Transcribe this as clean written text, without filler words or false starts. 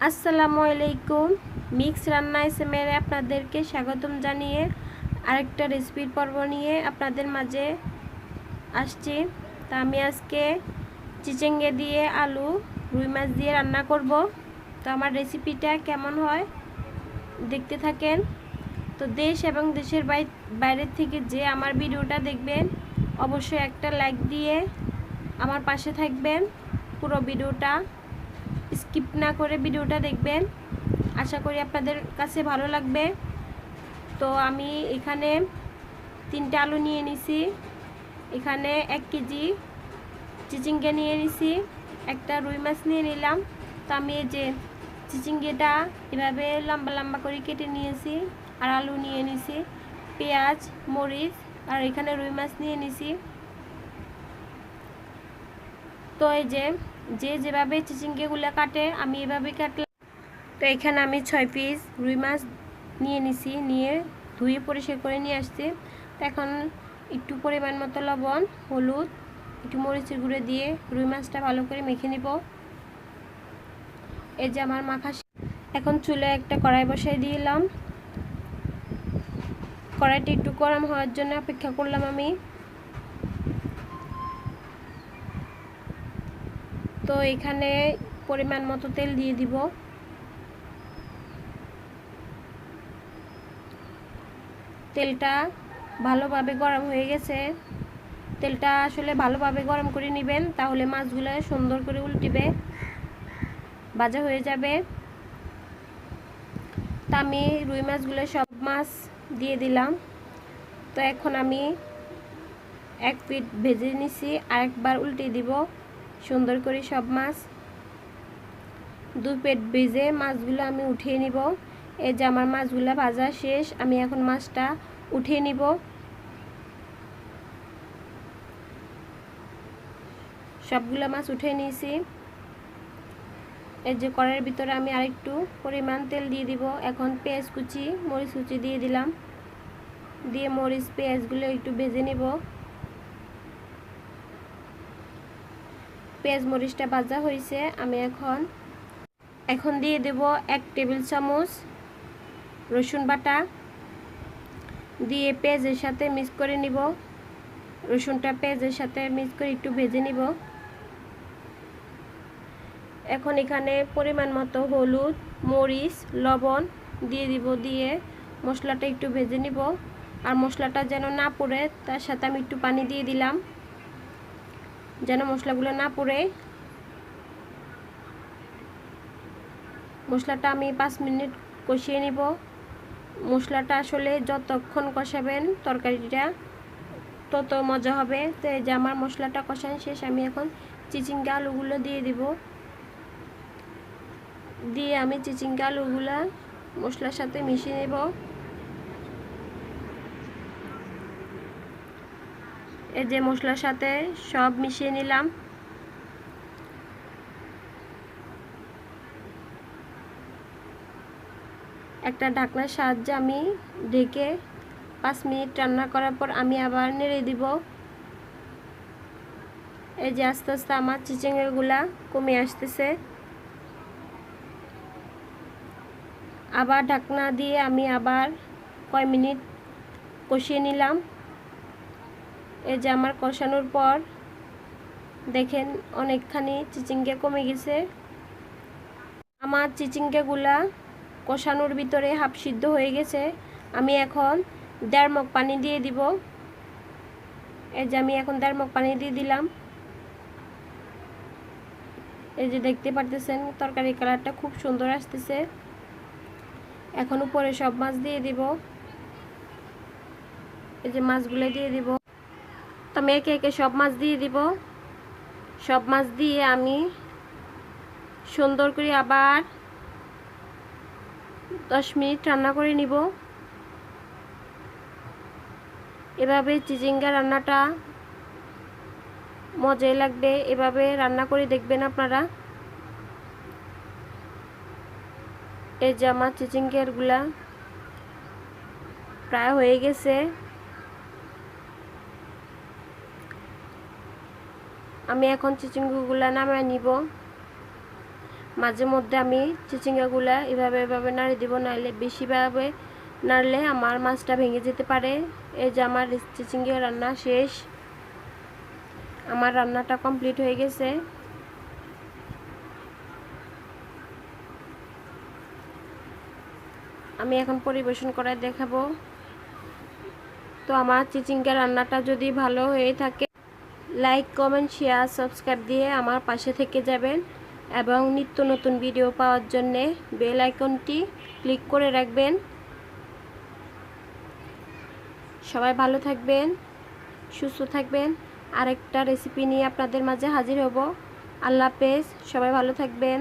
আসসালামু আলাইকুম। মিক্স রান্না এসএমএর আপনাদেরকে স্বাগতম জানিয়ে আরেকটা রেসিপির পর্ব নিয়ে আপনাদের মাঝে আসছি। তা আমি আজকে চিচিঙ্গে দিয়ে আলু রুই মাছ দিয়ে রান্না করব। তো আমার রেসিপিটা কেমন হয় দেখতে থাকেন। তো দেশ এবং দেশের বাইরের থেকে যে আমার ভিডিওটা দেখবেন অবশ্যই একটা লাইক দিয়ে আমার পাশে থাকবেন। পুরো ভিডিওটা স্কিপ না করে ভিডিওটা দেখবেন, আশা করি আপনাদের কাছে ভালো লাগবে। তো আমি এখানে 3টা আলু নিয়ে নিছি, এখানে 1 কেজি চিচিঙ্গা নিয়ে নিছি, একটা রুই মাছ নিয়ে নিলাম। তো আমি এই যে চিচিঙ্গাটা এভাবে লম্বা লম্বা করে কেটে নিয়েছি, আর আলু নিয়ে নিছি, পেঁয়াজ, মরিচ, আর এখানে রুই মাছ নিয়ে নিছি। তো এই যে যেভাবে চিচিঙ্গাগুলো কাটে আমি এভাবে কাটলাম। তো এখানে আমি 6 পিস রুই মাছ নিয়ে নিছি, নিয়ে ধুয়ে পরিষ্কার করে নিয়ে আসছি। তো এখন একটু পরিমাণ মতো লবণ, হলুদ, একটু মরিচের গুঁড়ো দিয়ে রুই মাছটা ভালো করে মেখে নিব। এই যে আমার মাখা। এখন চুলে একটা কড়াই বসাই দিলাম, কড়াইটা একটু গরম হওয়ার জন্য অপেক্ষা করলাম আমি। তো এখানে পরিমাণ মতো তেল দিয়ে দিব। তেলটা ভালোভাবে গরম হয়ে গেছে। তেলটা আসলে ভালোভাবে গরম করে নেবেন, তাহলে মাছগুলো সুন্দর করে উল্টিবে, ভাজা হয়ে যাবে। তা আমি রুই মাছগুলো সব মাছ দিয়ে দিলাম। তো এখন আমি 1 পিঠ ভেজে নিছি, আরেকবার উল্টে দিব সুন্দর করে সব মাছ। 2 পিঠ ভেজে মাছগুলো আমি উঠিয়ে নিব। এই যে আমার মাছগুলো ভাজা শেষ, আমি এখন মাছটা উঠিয়ে নিব। সবগুলো মাছ উঠিয়ে নিয়েছি। এই যে কড়াইয়ের ভিতরে আমি আরেকটু পরিমাণ তেল দিয়ে দিব। এখন পেঁয়াজ কুচি, মরিচ কুচি দিয়ে দিলাম, দিয়ে মরিচ পেঁয়াজগুলো একটু ভেজে নিব। পেঁয়াজ মরিচটা ভাজা হয়েছে, আমি এখন দিয়ে দেব 1 টেবিল চামচ রসুন বাটা, দিয়ে পেঁয়াজের সাথে মিক্স করে নিব। রসুনটা পেঁয়াজের সাথে মিক্স করে একটু ভেজে নিব। এখন এখানে পরিমাণ মতো হলুদ, মরিচ, লবণ দিয়ে দিব, দিয়ে মশলাটা একটু ভেজে নিব। আর মশলাটা যেন না পুড়ে তার সাথে আমি একটু পানি দিয়ে দিলাম, যেন মশলাগুলো না পুড়ে। মশলাটা আমি 5 মিনিট কষিয়ে নিব। মশলাটা আসলে যতক্ষণ কষাবেন তরকারিটা তত মজা হবে। তো এই যে আমার মশলাটা কষানো শেষ, আমি এখন চিচিঙ্গা আলুগুলো দিয়ে দিব। দিয়ে আমি চিচিঙ্গা আলুগুলা মশলার সাথে মিশিয়ে নেব। এই যে মশলার সাথে সব মিশিয়ে নিলাম। একটা ঢাকনার সাহায্যে আমি ঢেকে 5 মিনিট রান্না করার পর আমি আবার নেড়ে দিব। এই যে আস্তে আস্তে আমার চিচিঙ্গাগুলা কমে আসতেছে। আবার ঢাকনা দিয়ে আমি আবার কয় মিনিট কষিয়ে নিলাম। এই যে আমার কষানোর পর দেখেন অনেকখানি চিচিঙ্গা কমে গেছে। আমার চিচিঙ্গাগুলা কষানোর ভিতরে হাফ সিদ্ধ হয়ে গেছে। আমি এখন 1.5 মগ পানি দিয়ে দিব। এই যে আমি এখন 1.5 মগ পানি দিয়ে দিলাম। এই যে দেখতে পারতেছেন তরকারির কালারটা খুব সুন্দর আসতেছে। এখন উপরে সব মাছ দিয়ে দিব। এই যে মাছগুলো দিয়ে দিব। তো আমি একে একে সব মাছ দিয়ে দিব। সব মাছ দিয়ে আমি সুন্দর করে আবার 10 মিনিট রান্না করে নিব। এভাবে চিচিঙ্গা রান্নাটা মজাই লাগবে, এভাবে রান্না করে দেখবেন আপনারা। এই যে আমার চিচিঙ্গাগুলা প্রায় হয়ে গেছে। আমি এখন চিচিঙ্গাগুলা নামিয়ে নিব। মাঝে মধ্যে আমি চিচিঙ্গাগুলা এভাবে নাড়ি দিব, নাড়লে বেশিভাবে নাড়লে আমার মাছটা ভেঙে যেতে পারে। এই যে আমার চিচিঙ্গা রান্না শেষ, আমার রান্নাটা কমপ্লিট হয়ে গেছে। আমি এখন পরিবেশন করে দেখাবো। তো আমার চিচিঙ্গা রান্নাটা যদি ভালো হয়ে থাকে, লাইক কমেন্ট শেয়ার সাবস্ক্রাইব দিয়ে আমার পাশে থেকে যাবেন এবং নিত্য নতুন ভিডিও পাওয়ার জন্যে বেল আইকনটি ক্লিক করে রাখবেন। সবাই ভালো থাকবেন, সুস্থ থাকবেন। আরেকটা রেসিপি নিয়ে আপনাদের মাঝে হাজির হব। আল্লাহ হাফেজ, সবাই ভালো থাকবেন।